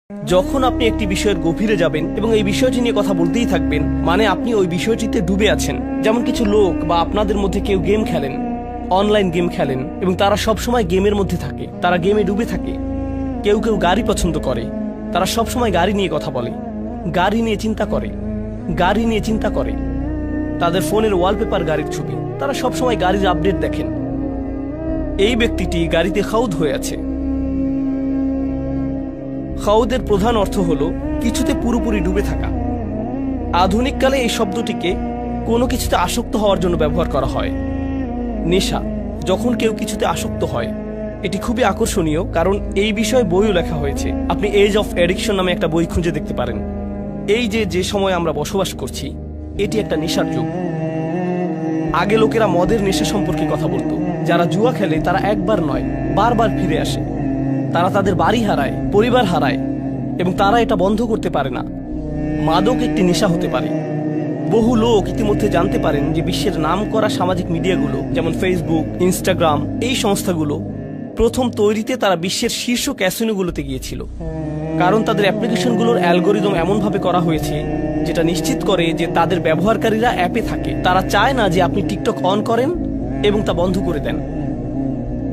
যখন আপনি একটি বিষয়ের গভীরে যাবেন এবং এই বিষয়টি নিয়ে কথা বলতেই থাকবেন, মানে আপনি ওই বিষয়টিতে ডুবে আছেন। যেমন কিছু লোক বা আপনাদের মধ্যে কেউ গেম খেলেন, অনলাইন গেম খেলেন, এবং তারা সব সময় গেমের মধ্যে থাকে, তারা গেমে ডুবে থাকে। কেউ কেউ গাড়ি পছন্দ করে, তারা সব সময় গাড়ি নিয়ে কথা বলে, গাড়ি নিয়ে চিন্তা করে, গাড়ি নিয়ে চিন্তা করে। তাদের ফোনের ওয়ালপেপার গাড়ির ছবি, তারা সব সময় গাড়ির আপডেট দেখেন। এই ব্যক্তিটি গাড়িতে খাউদ হয়ে আছে। খাউদের প্রধান অর্থ হল কিছুতে পুরোপুরি ডুবে থাকা। আধুনিককালে এই শব্দটিকে কোনো কিছুতে আসক্ত হওয়ার জন্য ব্যবহার করা হয়। নেশা, যখন কেউ কিছুতে আসক্ত হয়, এটি খুবই আকর্ষণীয়, কারণ এই বিষয়ে বইও লেখা হয়েছে। আপনি এজ অফ অ্যাডিকশন নামে একটা বই খুঁজে দেখতে পারেন। এই যে সময় আমরা বসবাস করছি, এটি একটা নেশার যুগ। আগে লোকেরা মদের নেশা সম্পর্কে কথা বলতো। যারা জুয়া খেলে তারা একবার নয়, বারবার ফিরে আসে। তারা তাদের বাড়ি হারায়, পরিবার হারায়, এবং তারা এটা বন্ধ করতে পারে না। মাদক একটি নেশা হতে পারে। বহু লোক ইতিমধ্যে জানতে পারেন যে বিশ্বের নামকরা সামাজিক মিডিয়াগুলো, যেমন ফেসবুক, ইনস্টাগ্রাম, এই সংস্থাগুলো প্রথম তৈরিতে তারা বিশ্বের শীর্ষ ক্যাসিনোগুলোতে গিয়েছিল, কারণ তাদের অ্যাপ্লিকেশনগুলোর অ্যালগোরিদম এমনভাবে করা হয়েছে যেটা নিশ্চিত করে যে তাদের ব্যবহারকারীরা অ্যাপে থাকে। তারা চায় না যে আপনি টিকটক অন করেন এবং তা বন্ধ করে দেন।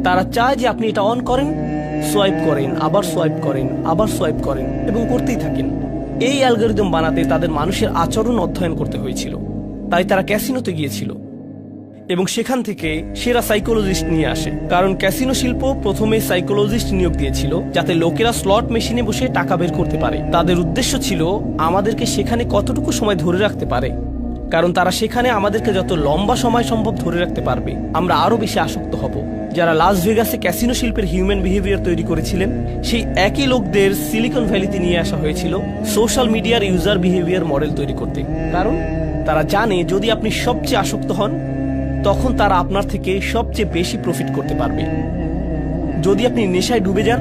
তারা চায় যে আপনি এটা অন করেন, সোয়াইপ করেন, আবার সোয়াইপ করেন, আবার সোয়াইপ করেন, এবং করতেই থাকেন। এই অ্যালগোরিদম বানাতে তাদের মানুষের আচরণ অধ্যয়ন করতে হয়েছিল। তাই তারা ক্যাসিনোতে গিয়েছিল এবং সেখান থেকে সেরা সাইকোলজিস্ট নিয়ে আসে, কারণ ক্যাসিনো শিল্প প্রথমে সাইকোলজিস্ট নিয়োগ দিয়েছিল যাতে লোকেরা স্লট মেশিনে বসে টাকা বের করতে পারে। তাদের উদ্দেশ্য ছিল আমাদেরকে সেখানে কতটুকু সময় ধরে রাখতে পারে, কারণ তারা সেখানে আমাদেরকে যত লম্বা সময় সম্ভব ধরে রাখতে পারবে, আমরা আরো বেশি আসক্ত হব। যারা লাস ভেগাসে ক্যাসিনো শিল্পের হিউম্যান বিহেভিয়ার তৈরি করেছিলেন, সেই একই লোকদের সিলিকন ভ্যালিতে নিয়ে আসা হয়েছিল সোশ্যাল মিডিয়ার ইউজার বিহেভিয়ার মডেল তৈরি করতে। কারণ তারা জানে যদি আপনি সবচেয়ে আসক্ত হন, তখন তারা আপনার থেকে সবচেয়ে বেশি প্রফিট করতে পারবে। যদি আপনি নেশায় ডুবে যান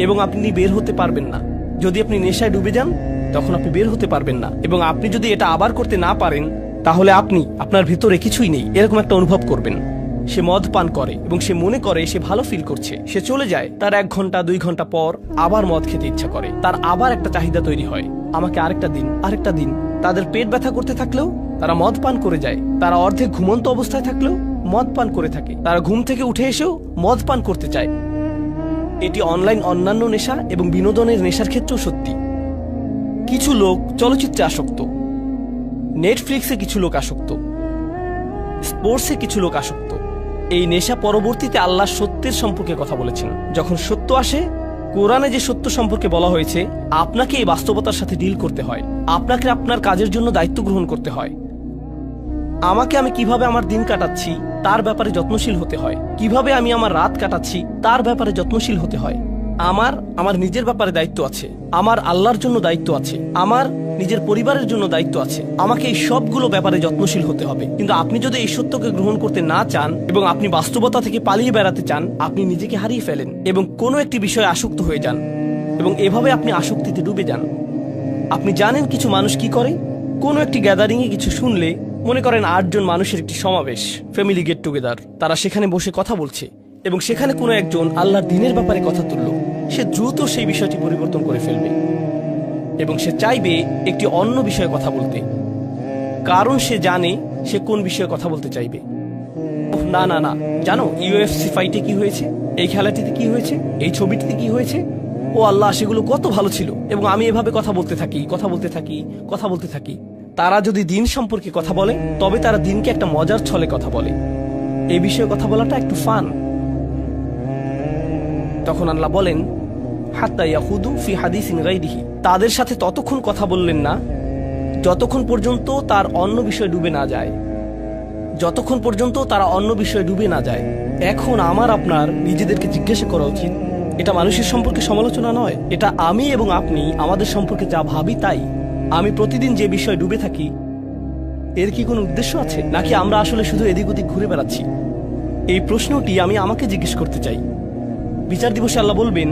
এবং আপনি বের হতে পারবেন না, যদি আপনি নেশায় ডুবে যান তখন আপনি বের হতে পারবেন না, এবং আপনি যদি এটা আবার করতে না পারেন, তাহলে আপনি আপনার ভিতরে কিছুই নেই এরকম একটা অনুভব করবেন। সে মদ পান করে এবং সে মনে করে সে ভালো ফিল করছে, সে চলে যায়। তার 1 ঘন্টা 2 ঘন্টা পর আবার মদ খেতে ইচ্ছা করে, তার আবার একটা চাহিদা তৈরি হয়, আমাকে আরেকটা দিন, আরেকটা দিন। তাদের পেট ব্যথা করতে থাকলেও তারা মদ পান করে যায়। তারা অর্ধেক ঘুমন্ত অবস্থায় থাকলেও মদ পান করে থাকে। তারা ঘুম থেকে উঠে এসেও মদ পান করতে চায়। এটি অনলাইন অন্যান্য নেশা এবং বিনোদনের নেশার ক্ষেত্রেও সত্যি। কিছু লোক চলচ্চিত্রে আসক্ত, নেটফ্লিক্সে কিছু লোক আসক্ত, স্পোর্টসে কিছু লোক আসক্ত। এই নেশা পরবর্তীতে আল্লাহ সত্যের সম্পর্কে কথা বলেছেন। যখন সত্য আসে, কোরআনে যে সত্য সম্পর্কে বলা হয়েছে, আপনাকে এই বাস্তবতার সাথে ডিল করতে হয়, আপনাকে আপনার কাজের জন্য দায়িত্ব গ্রহণ করতে হয়। আমি কিভাবে আমার দিন কাটাচ্ছি তার ব্যাপারে যত্নশীল হতে হয়, কিভাবে আমি আমার রাত কাটাচ্ছি তার ব্যাপারে যত্নশীল হতে হয়। আমার নিজের ব্যাপারে দায়িত্ব আছে, আমার আল্লাহর জন্য দায়িত্ব আছে, আমার নিজের পরিবারের জন্য দায়িত্ব আছে। আমাকে এই সবগুলো ব্যাপারে যত্নশীল হতে হবে। কিন্তু আপনি যদি এই সত্যকে গ্রহণ করতে না চান এবং আপনি বাস্তবতা থেকে পালিয়ে বেড়াতে চান, আপনি নিজেকে হারিয়ে ফেলেন এবং কোনো একটি বিষয়ে আসক্ত হয়ে যান, এবং এভাবে আপনি আসক্তিতে ডুবে যান। আপনি জানেন কিছু মানুষ কি করে? কোনো একটি গ্যাদারিং এ কিছু শুনলে, মনে করেন 8 জন মানুষের একটি সমাবেশ, ফ্যামিলি গেট টুগেদার, তারা সেখানে বসে কথা বলছে এবং সেখানে কোনো একজন আল্লাহর দ্বীনের ব্যাপারে কথা তুলল, সে দ্রুত সেই বিষয়টি পরিবর্তন করে ফেলবে এবং সে চাইবে একটি অন্য বিষয়ে কথা বলতে, কারণ সে জানে সে কোন বিষয়ে কথা বলতে চাইবে। না না না, জানো ইউএফসি ফাইটে কি হয়েছে, এই খেলাটিতে কি হয়েছে, এই ছবিটিতে কি হয়েছে, ও আল্লাহ সেগুলো কত ভালো ছিল, এবং আমি এভাবে কথা বলতে থাকি, কথা বলতে থাকি, কথা বলতে থাকি। তারা যদি দিন সম্পর্কে কথা বলে, তবে তারা দিনকে একটা মজার ছলে কথা বলে, এই বিষয়ে কথা বলাটা একটু ফান। তখন আল্লাহ বলেন, হাত্তা ইয়াখুদু ফি হাদিসিন গায়রিহি, তাদের সাথে ততক্ষণ কথা বললেন না যতক্ষণ পর্যন্ত তার অন্য বিষয়ে ডুবে না যায়, যতক্ষণ পর্যন্ত তারা অন্য বিষয়ে ডুবে না যায়। এখন আমার আপনার নিজেদেরকে জিজ্ঞাসা করা উচিত, এটা মানুষের সম্পর্কে সমালোচনা নয়, এটা আমি এবং আপনি আমাদের সম্পর্কে যা ভাবি তাই। আমি প্রতিদিন যে বিষয়ে ডুবে থাকি, এর কি কোনো উদ্দেশ্য আছে, নাকি আমরা আসলে শুধু এদিক ওদিক ঘুরে বেড়াচ্ছি? এই প্রশ্নটি আমি আমাকে জিজ্ঞেস করতে চাই। বিচার দিবসে আল্লাহ বলবেন,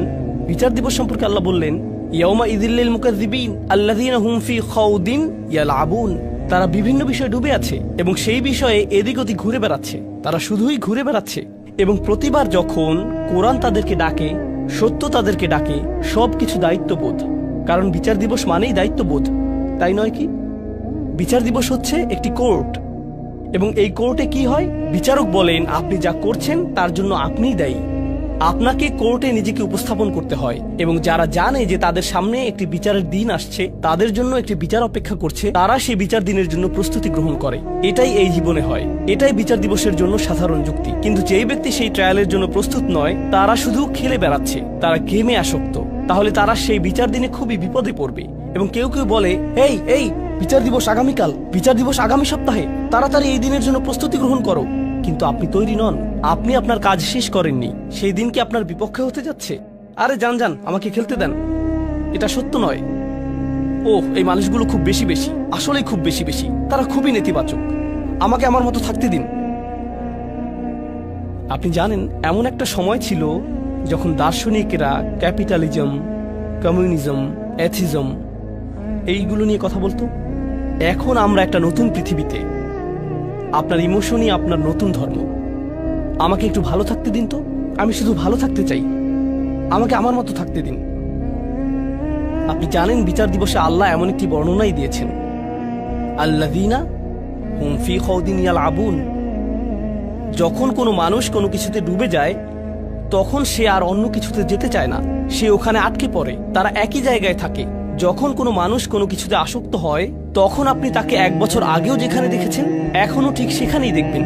বিচার দিবস সম্পর্কে আল্লাহ বললেন, ইয়াউমা ইযিল্লিল মুকাজ্জিবিন আল্লাযীনা হুম ফি খাউদিন ইয়ালআবুন, তারা বিভিন্ন বিষয়ে ডুবে আছে এবং সেই বিষয়ে এদিক ওদিক ঘুরে বেড়াচ্ছে, তারা শুধুই ঘুরে বেড়াচ্ছে। এবং প্রতিবার যখন কোরআন তাদেরকে ডাকে, সত্য তাদেরকে ডাকে, সবকিছু দায়িত্ববোধ, কারণ বিচার দিবস মানেই দায়িত্ববোধ, তাই নয় কি? বিচার দিবস হচ্ছে একটি কোর্ট, এবং এই কোর্টে কি হয়? বিচারক বলেন আপনি যা করছেন তার জন্য আপনিই দায়ী। আপনাকে কোর্টে নিজেকে উপস্থাপন করতে হয়, এবং যারা জানে যে তাদের সামনে একটি বিচারের দিন আসছে, তাদের জন্য একটি বিচার অপেক্ষা করছে, তারা সেই বিচার দিনের জন্য প্রস্তুতি গ্রহণ করে। এটাই এই জীবনে হয়, এটাই বিচার দিবসের জন্য সাধারণ যুক্তি। কিন্তু যেই ব্যক্তি সেই ট্রায়ালের জন্য প্রস্তুত নয়, তারা শুধু খেলে বেড়াচ্ছে, তারা গেমে আসক্ত, তাহলে তারা সেই বিচার দিনে খুবই বিপদে পড়বে। এবং কেউ কেউ বলে, এই এই বিচার দিবস আগামীকাল, বিচার দিবস আগামী সপ্তাহে, তাড়াতাড়ি এই দিনের জন্য প্রস্তুতি গ্রহণ করো। কিন্তু আপনি তৈরি নন, আপনি আপনার কাজ শেষ করেননি, সেই দিন কি আপনার বিপক্ষে হতে যাচ্ছে? আরে যান যান, আমাকে খেলতে দেন। এটা সত্য নয়। এই মানুষগুলো খুব বেশি আসলেই খুব বেশি, তারা খুবই নেতিবাচক, আমাকে আমার মতো থাকতে দিন। আপনি জানেন, এমন একটা সময় ছিল যখন দার্শনিকেরা ক্যাপিটালিজম, কমিউনিজম, অ্যাথিজম এইগুলো নিয়ে কথা বলতো। এখন আমরা একটা নতুন পৃথিবীতে, আপনার ইমোশনই আপনার নতুন ধর্ম। আমাকে একটু ভালো থাকতে দিন তো, আমি শুধু ভালো থাকতে চাই, আমাকে আমার মতো থাকতে দিন। আপনি জানেন, বিচার দিবসে আল্লাহ এমন একটি বর্ণনাই দিয়েছেন, আল্লাযীনা হুম ফী খাউদিন ইয়ালআবুন। যখন কোনো মানুষ কোনো কিছুতে ডুবে যায়, তখন সে আর অন্য কিছুতে যেতে চায় না, সে ওখানে আটকে পড়ে, তারা একই জায়গায় থাকে। যখন কোনো মানুষ কোনো কিছুতে আসক্ত হয়, তখন আপনি তাকে 1 বছর আগেও যেখানে দেখেছেন, এখনো ঠিক সেখানেই দেখবেন।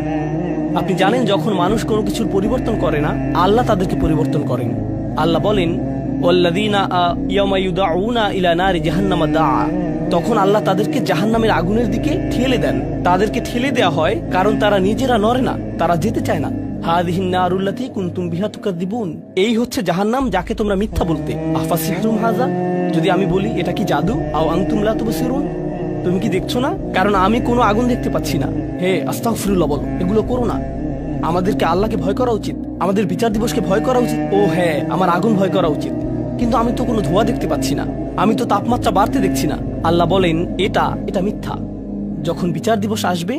আপনি জানেন, যখন মানুষ কোনো কিছুর পরিবর্তন করে না, আল্লাহ তাদেরকে পরিবর্তন করেন। আল্লাহ বলেন, ওয়াল্লাযীনা ইয়াওমা ইউদআউনা ইলা নারি জাহান্নামা দাআ। তখন আল্লাহ তাদেরকে জাহান্নামের আগুনের দিকে ঠেলে দেন। তাদেরকে ঠেলে দেয়া হয় কারণ তারা নিজেরা নড়ে না, তারা যেতে চায় না। হাযিহিন নারুল্লাতী কুনতুম বিহা তুকাযযিবুন। এই হচ্ছে জাহান্নাম, যাকে তোমরা মিথ্যা বলতে। আফাসিহরুম হাযা, যদি আমি বলি এটা কি জাদু? আও আনতুম লা তুবসিরুন, তুমি কি দেখছো না? কারণ আমি কোনো আগুন দেখতে পাচ্ছি না। হে আস্তাগফিরুল্লাহ বলো, এগুলো করো না। আমাদেরকে আল্লাহকে ভয় করা উচিত, আমাদের বিচার দিবসকে ভয় করা উচিত। ও হ্যাঁ, আমার আগুন ভয় করা উচিত, কিন্তু আমি তো কোনো ধোঁয়া দেখতে পাচ্ছি না, আমি তো তাপমাত্রা বাড়তে দেখছি না। আল্লাহ বলেন এটা মিথ্যা। যখন বিচার দিবস আসবে,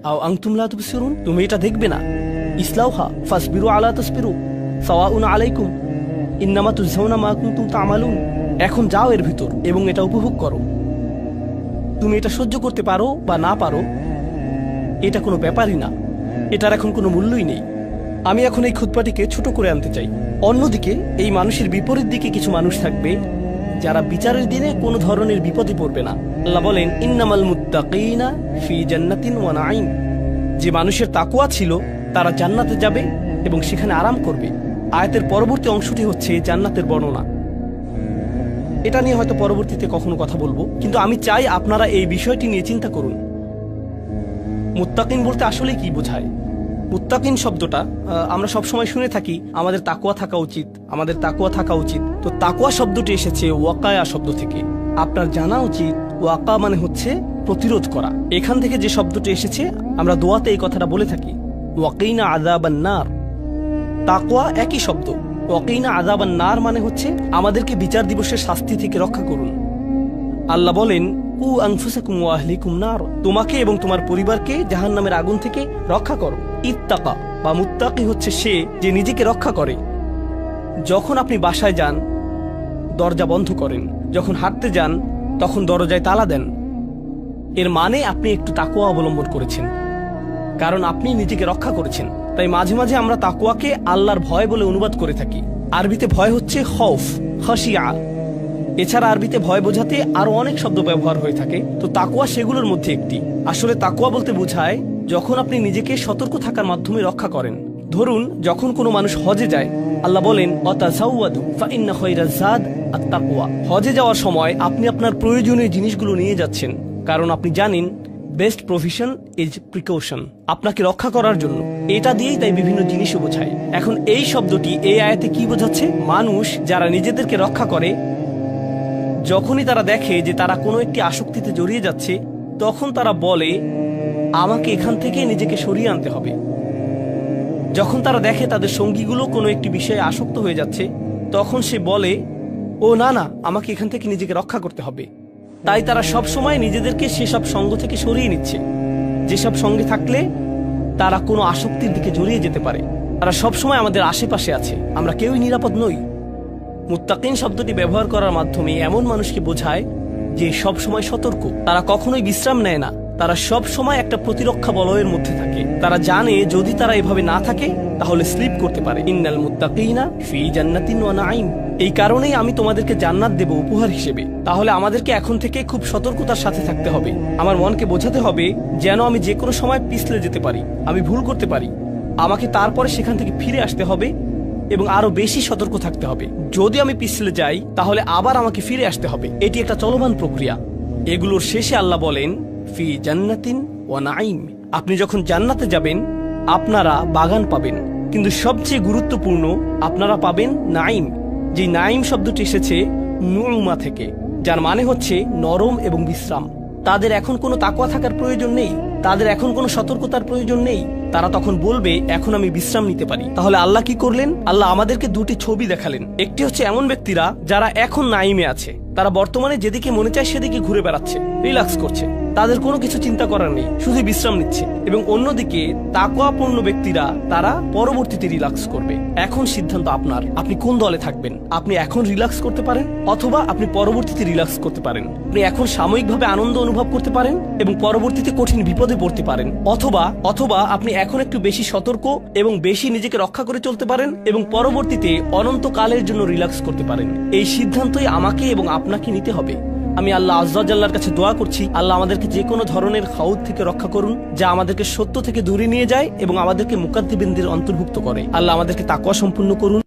আও আনতুম লা তুবসিরুন, তুমি এটা দেখবে না। ইসলাউহা ফাসবিরু আলা তাসবিরু সাওয়াউন আলাইকুম ইন্নামা তুজজাউনা মা কুনতুম তা'মালুন। এখন যাও এর ভিতর এবং এটা উপভোগ করো। তুমি এটা সহ্য করতে পারো বা না পারো, এটা কোনো ব্যাপারই না, এটার এখন কোনো মূল্যই নেই। আমি এখন এই খুতবাটিকে ছোট করে আনতে চাই। অন্যদিকে এই মানুষের বিপরীত দিকে কিছু মানুষ থাকবে যারা বিচারের দিনে কোনো ধরনের বিপদে পড়বে না। আল্লাহ বলেন, ইন্নামাল মুত্তাকিনা ফি জান্নাতিন ওয়া নাঈম। যে মানুষের তাকওয়া ছিল, তারা জান্নাতে যাবে এবং সেখানে আরাম করবে। আয়াতের পরবর্তী অংশটি হচ্ছে জান্নাতের বর্ণনা। এটা নিয়ে হয়তো পরবর্তীতে কখনো কথা বলবো, কিন্তু আমি চাই আপনারা এই বিষয়টি নিয়ে চিন্তা করুন। মুত্তাকিন বলতে আসলে কি বোঝায়? মুত্তাকিন শব্দটা আমরা সবসময় শুনে থাকি, আমাদের তাকওয়া থাকা উচিত, আমাদের তাকওয়া থাকা উচিত। তো তাকওয়া শব্দটি এসেছে ওয়াকায়া শব্দ থেকে। আপনার জানা উচিত, ওয়াকা মানে হচ্ছে প্রতিরোধ করা। এখান থেকে যে শব্দটি এসেছে, আমরা দোয়াতে এই কথাটা বলে থাকি, ওয়াকিনা আযাবান নার। তাকওয়া একই শব্দ। ওয়াকিনা আযাবান নার মানে হচ্ছে আমাদেরকে বিচার দিবসের শাস্তি থেকে রক্ষা করুন। আল্লাহ বলেন, কু আনফুসাকুম ওয়া আহলিকুম নার। তোমাকে এবং তোমার পরিবারকে জাহান্নামের আগুন থেকে রক্ষা করো। ইত্তাকা বা মুত্তাকি হচ্ছে সে যে নিজেকে রক্ষা করে। যখন আপনি বাসায় যান, দরজা বন্ধ করেন, যখন হাঁটতে যান, তখন দরজায় তালা দেন, এর মানে আপনি একটু তাকওয়া অবলম্বন করেছেন, কারণ আপনি নিজেকে রক্ষা করেছেন। তাই মাঝে মাঝে আমরা তাকওয়াকে আল্লাহর ভয় বলে অনুবাদ করে থাকি। আরবিতে ভয় হচ্ছে খৌফ, খাশিয়া। এছাড়া আরবিতে ভয় বোঝাতে আরো অনেক শব্দ ব্যবহার হয়ে থাকে, তো তাকওয়া সেগুলোর মধ্যে একটি। আসলে তাকওয়া বলতে বোঝায় যখন আপনি নিজেকে সতর্ক থাকার মাধ্যমে রক্ষা করেন। ধরুন, যখন কোনো মানুষ হজে যায়, আল্লাহ বলেন, ওয়াতাযাওয়াদু ফাইন্না খায়রাজ যাদ আত-তাকওয়া। হজে যাওয়ার সময় আপনি আপনার প্রয়োজনীয় জিনিসগুলো নিয়ে যাচ্ছেন, কারণ আপনি জানেন বেস্ট প্রভিশন ইজ প্রিকশন, আপনাকে রক্ষা করার জন্য। এটা দিয়েই তাই বিভিন্ন জিনিসও বোঝায়। এখন এই শব্দটি এই আয়াতে কি বোঝাচ্ছে? মানুষ যারা নিজেদেরকে রক্ষা করে, যখনই তারা দেখে যে তারা কোনো একটি আসক্তিতে জড়িয়ে যাচ্ছে, তখন তারা বলে, আমাকে এখান থেকে নিজেকে সরিয়ে আনতে হবে। যখন তারা দেখে তাদের সঙ্গীগুলো কোনো একটি বিষয়ে আসক্ত হয়ে যাচ্ছে, তখন সে বলে, ও না না, আমাকে এখান থেকে নিজেকে রক্ষা করতে হবে। তাই তারা সব সময় নিজেদেরকে সেসব সঙ্গ থেকে সরিয়ে নিচ্ছে, যেসব সঙ্গে থাকলে তারা কোনো আসক্তির দিকে জড়িয়ে যেতে পারে। তারা সব সময় আমাদের আশেপাশে আছে, আমরা কেউই নিরাপদ নই। মুত্তাকিন শব্দটি ব্যবহার করার মাধ্যমে এমন মানুষকে বোঝায় যে সব সময় সতর্ক, তারা কখনোই বিশ্রাম নেয় না, তারা সব সময় একটা প্রতিরক্ষা বলয়ের মধ্যে থাকে। তারা জানে যদি তারা এভাবে না থাকে তাহলে স্লিপ করতে পারে। ইন্নাল মুত্তাকিনা ফি জান্নাতিন ওয়া নাঈম। এই কারণেই আমি তোমাদেরকে জান্নাত দেব উপহার হিসেবে। তাহলে আমাদেরকে এখন থেকে খুব সতর্কতার সাথে থাকতে হবে। আমার মনকে বোঝাতে হবে যেন আমি যে কোনো সময় পিছলে যেতে পারি, আমি ভুল করতে পারি, আমাকে তারপরে সেখান থেকে ফিরে আসতে হবে এবং আরো বেশি সতর্ক থাকতে হবে। যদি আমি পিছলে যাই তাহলে আবার আমাকে ফিরে আসতে হবে। এটি একটা চলমান প্রক্রিয়া। এগুলোর শেষে আল্লাহ বলেন ফি জান্নাতিন ওয়া নাঈম। আপনি যখন জান্নাতে যাবেন আপনারা বাগান পাবেন, কিন্তু সবচেয়ে গুরুত্বপূর্ণ আপনারা পাবেন নাঈম। যে নাঈম শব্দটি এসেছে নুউমা থেকে, যার মানে হচ্ছে নরম এবং বিশ্রাম। তাদের এখন কোনো তাকওয়া থাকার প্রয়োজন নেই, তাদের এখন কোনো সতর্কতার প্রয়োজন নেই। তারা তখন বলবে এখন আমি বিশ্রাম নিতে পারি। তাহলে আল্লাহ কি করলেন? আল্লাহ আমাদেরকে দুটি ছবি দেখালেন। একটি হচ্ছে এমন ব্যক্তিরা যারা এখন নাইমে আছে, তারা বর্তমানে যেদিকে মনে চায় সেদিকে ঘুরে বেড়াচ্ছে, রিল্যাক্স করছে, তাদের কোনো কিছু চিন্তা করার নেই, শুধু বিশ্রাম নিচ্ছে। এবং অন্যদিকে তাকওয়াপূর্ণ ব্যক্তিরা তারা পরবর্তীতে রিল্যাক্স করবে। এখন সিদ্ধান্ত আপনার, আপনি কোন দলে থাকবেন। আপনি এখন রিল্যাক্স করতে পারেন অথবা আপনি পরবর্তীতে রিল্যাক্স করতে পারেন। আপনি এখন সাময়িকভাবে আনন্দ অনুভব করতে পারেন এবং পরবর্তীতে কঠিন বিপদে পড়তে পারেন, অথবা আপনি এখন একটু বেশি সতর্ক এবং বেশি নিজেকে রক্ষা করে চলতে পারেন এবং পরবর্তীতে অনন্তকালের জন্য রিল্যাক্স করতে পারেন। এই সিদ্ধান্তই আমাকে এবং আপনাকে নিতে হবে। আমি আল্লাহ আযজা ওয়া জাল্লার কাছে দোয়া করছি, আল্লাহ আমাদেরকে যে কোনো ধরনের খাউদ থেকে রক্ষা করুন, যা আমাদেরকে সত্য থেকে দূরে নিয়ে যায় এবং আমাদেরকে মুকাদ্দিবিনদের অন্তর্ভুক্ত করে। আল্লাহ আমাদেরকে তাকওয়া সম্পূর্ণ করুন।